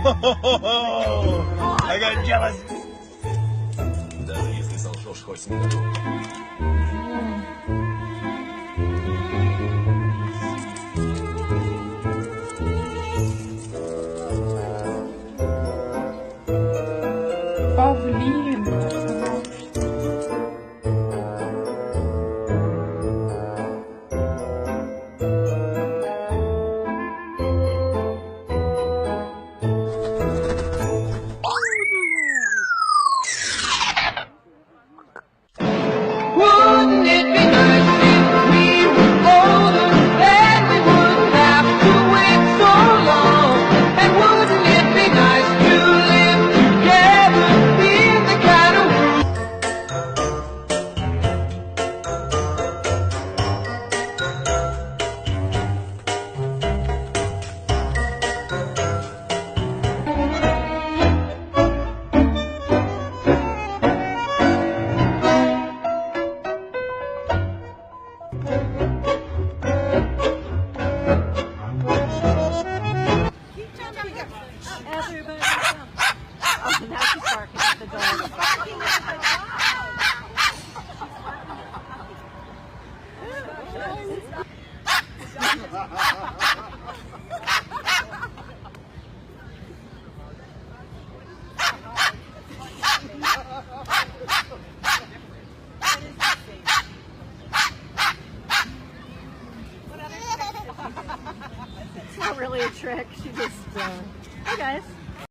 I got jealous. Даже если солжешь хоть минуту. Павлин. Wouldn't it be nice if we were older? Then we wouldn't have to wait so long. And wouldn't it be nice to live together in the kind of world? Everybody come. Oh, now she's barking at the dog. It's not really a trick. She just, hey guys.